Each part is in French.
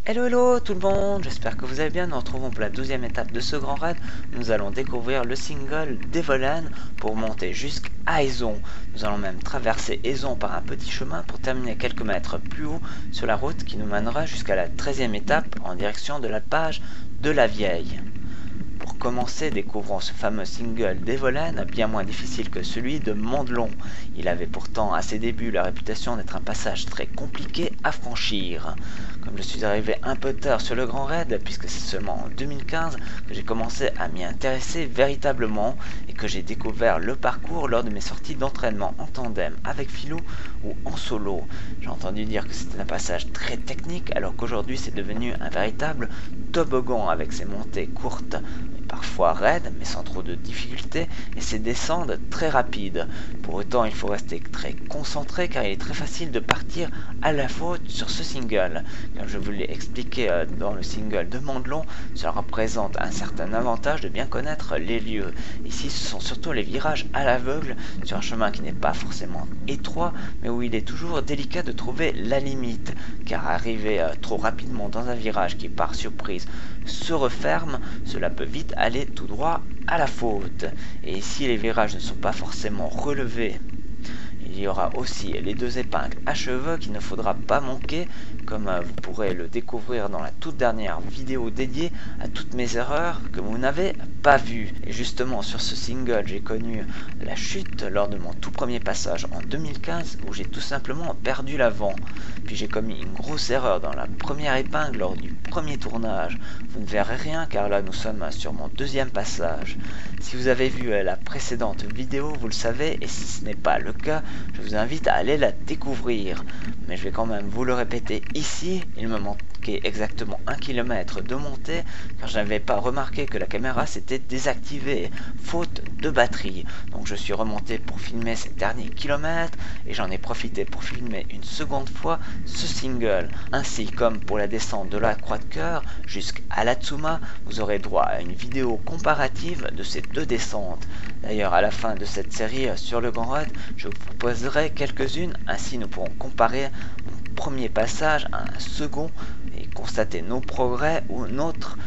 Hello hello tout le monde, j'espère que vous allez bien. Nous retrouvons pour la 12e étape de ce grand raid. Nous allons découvrir le single d'Evolan pour monter jusqu'à Aizon. Nous allons même traverser Aizon par un petit chemin pour terminer quelques mètres plus haut sur la route qui nous mènera jusqu'à la 13e étape en direction de l'alpage de la Vieille. Pour commencer, découvrons ce fameux single d'Evolan, bien moins difficile que celui de Mondelon. Il avait pourtant à ses débuts la réputation d'être un passage très compliqué à franchir. Comme je suis arrivé un peu tard sur le Grand Raid, puisque c'est seulement en 2015 que j'ai commencé à m'y intéresser véritablement et que j'ai découvert le parcours lors de mes sorties d'entraînement en tandem avec Philou ou en solo. J'ai entendu dire que c'était un passage très technique alors qu'aujourd'hui c'est devenu un véritable toboggan avec ses montées courtes parfois raides mais sans trop de difficultés et ses descentes très rapides. Pour autant il faut rester très concentré car il est très facile de partir à la faute sur ce single. Comme je vous l'ai expliqué dans le single de Mondelon, cela représente un certain avantage de bien connaître les lieux. Ici ce sont surtout les virages à l'aveugle sur un chemin qui n'est pas forcément étroit mais où il est toujours délicat de trouver la limite car arriver trop rapidement dans un virage qui par surprise se referme, cela peut vite aller tout droit à la faute. Et si les virages ne sont pas forcément relevés, il y aura aussi les deux épingles à cheveux qu'il ne faudra pas manquer, comme vous pourrez le découvrir dans la toute dernière vidéo dédiée à toutes mes erreurs que vous n'avez pas vues. Et justement sur ce single j'ai connu la chute lors de mon tout premier passage en 2015 où j'ai tout simplement perdu l'avant. Puis j'ai commis une grosse erreur dans la première épingle lors du premier tournage. Vous ne verrez rien car là nous sommes sur mon deuxième passage. Si vous avez vu la précédente vidéo, vous le savez, et si ce n'est pas le cas, je vous invite à aller la découvrir. Mais je vais quand même vous le répéter ici, il me manquait exactement 1 km de montée car je n'avais pas remarqué que la caméra s'était désactivée, faute de batterie. Donc je suis remonté pour filmer ces derniers kilomètres et j'en ai profité pour filmer une seconde fois ce single. Ainsi comme pour la descente de la Croix de Cœur jusqu'à la Tsuma, vous aurez droit à une vidéo comparative de ces deux descentes. D'ailleurs à la fin de cette série sur le Grand Raid, je vous proposerai quelques-unes, ainsi nous pourrons comparer mon premier passage à un second et constater nos progrès ou notre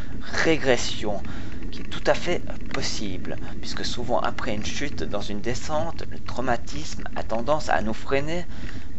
régression, qui est tout à fait possible, puisque souvent après une chute dans une descente, le traumatisme a tendance à nous freiner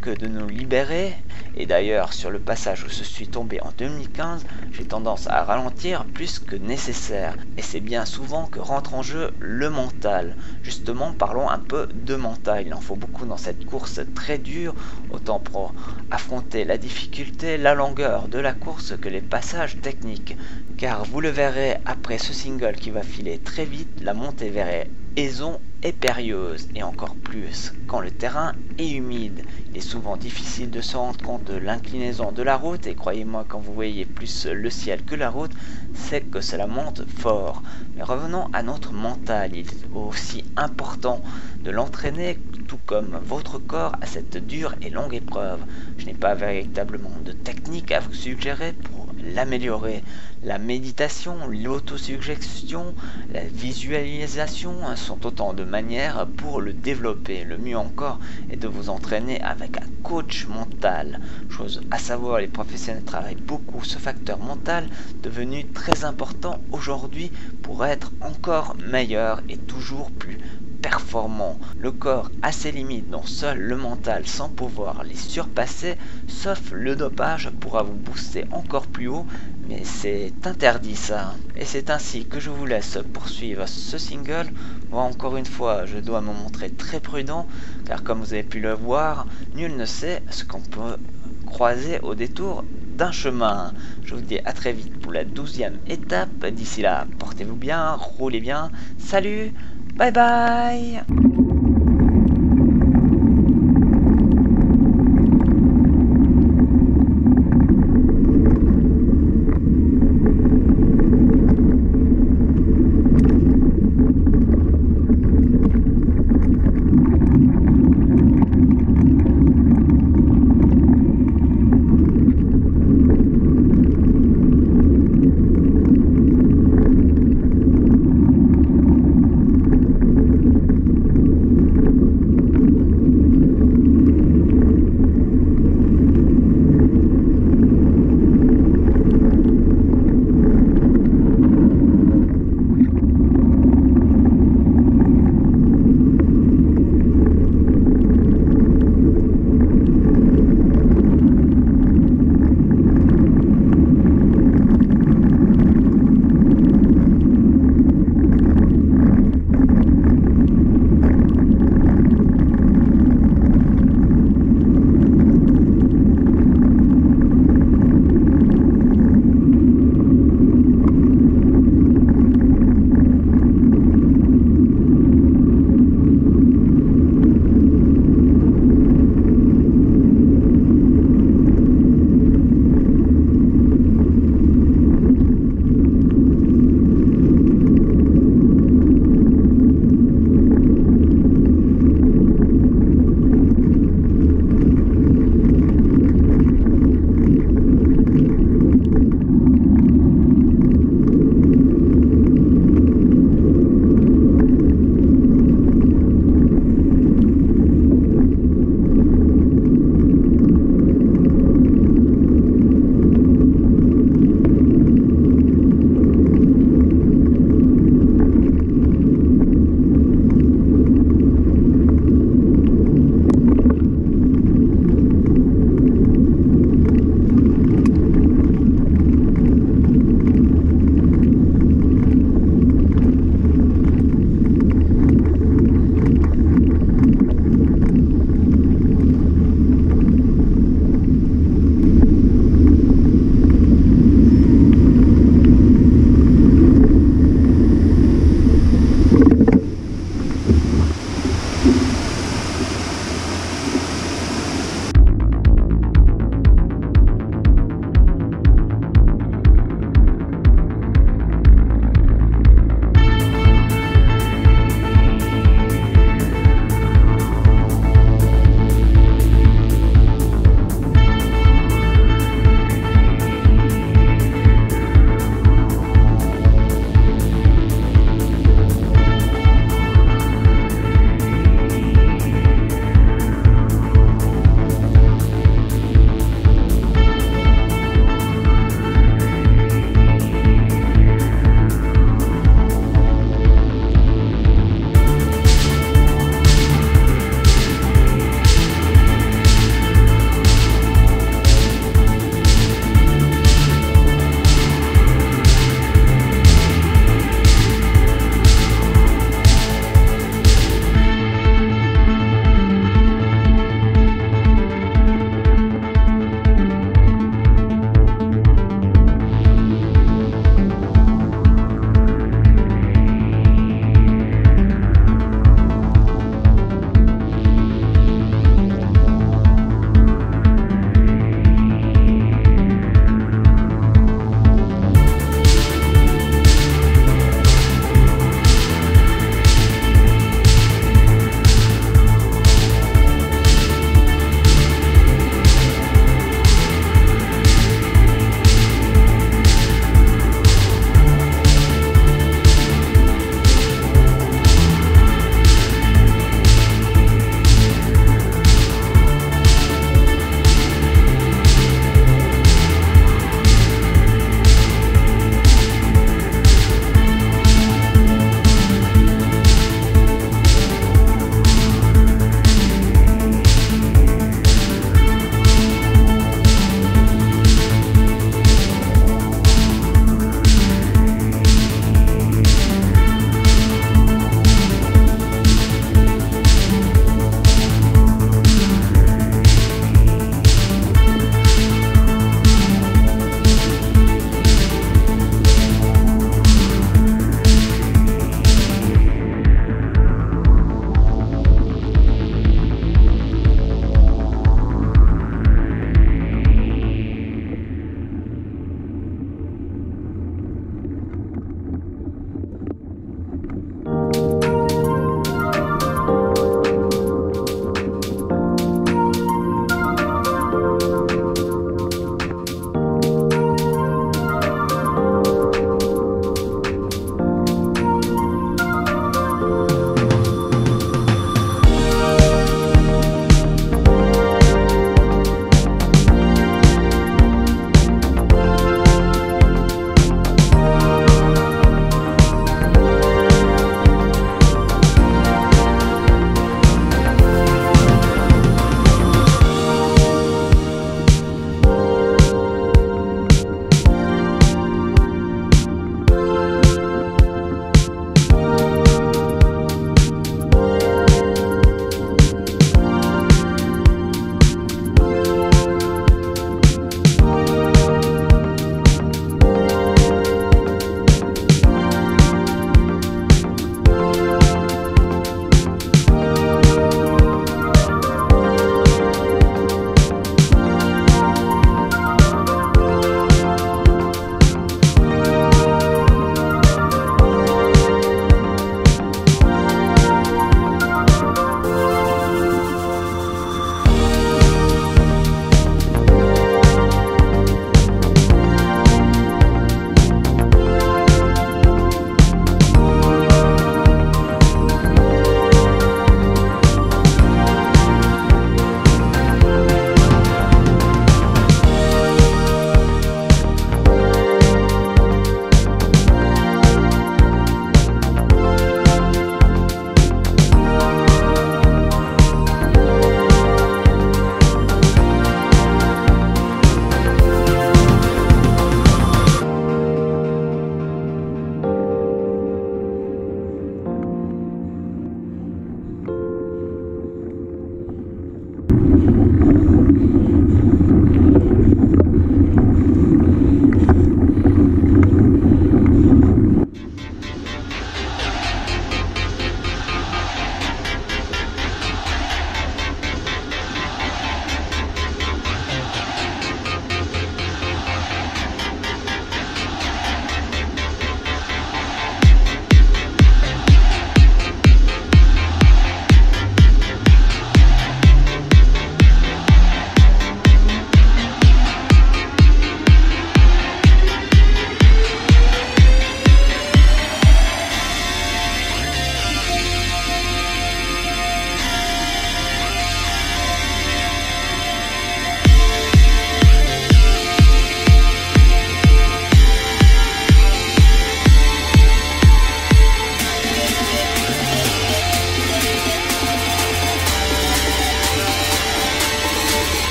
que de nous libérer. Et d'ailleurs sur le passage où je suis tombé en 2015, j'ai tendance à ralentir plus que nécessaire et c'est bien souvent que rentre en jeu le mental. Justement parlons un peu de mental, il en faut beaucoup dans cette course très dure, autant pour affronter la difficulté, la longueur de la course que les passages techniques, car vous le verrez après ce single qui va filer très vite, la montée vers Aizon est périlleuse et encore plus quand le terrain est humide. Il est souvent difficile de se rendre compte de l'inclinaison de la route et croyez-moi quand vous voyez plus le ciel que la route, c'est que cela monte fort. Mais revenons à notre mental, il est aussi important de l'entraîner tout comme votre corps à cette dure et longue épreuve. Je n'ai pas véritablement de technique à vous suggérer pour l'améliorer. La méditation, l'autosuggestion, la visualisation sont autant de manières pour le développer. Le mieux encore est de vous entraîner avec un coach mental. Chose à savoir, les professionnels travaillent beaucoup ce facteur mental devenu très important aujourd'hui pour être encore meilleur et toujours plus performant. Le corps a ses limites dont seul le mental sans pouvoir les surpasser, sauf le dopage pourra vous booster encore plus haut, mais c'est interdit ça. Et c'est ainsi que je vous laisse poursuivre ce single. Moi encore une fois je dois me montrer très prudent car comme vous avez pu le voir, nul ne sait ce qu'on peut croiser au détour d'un chemin. Je vous dis à très vite pour la 12e étape. D'ici là, portez-vous bien, roulez bien. Salut, bye bye.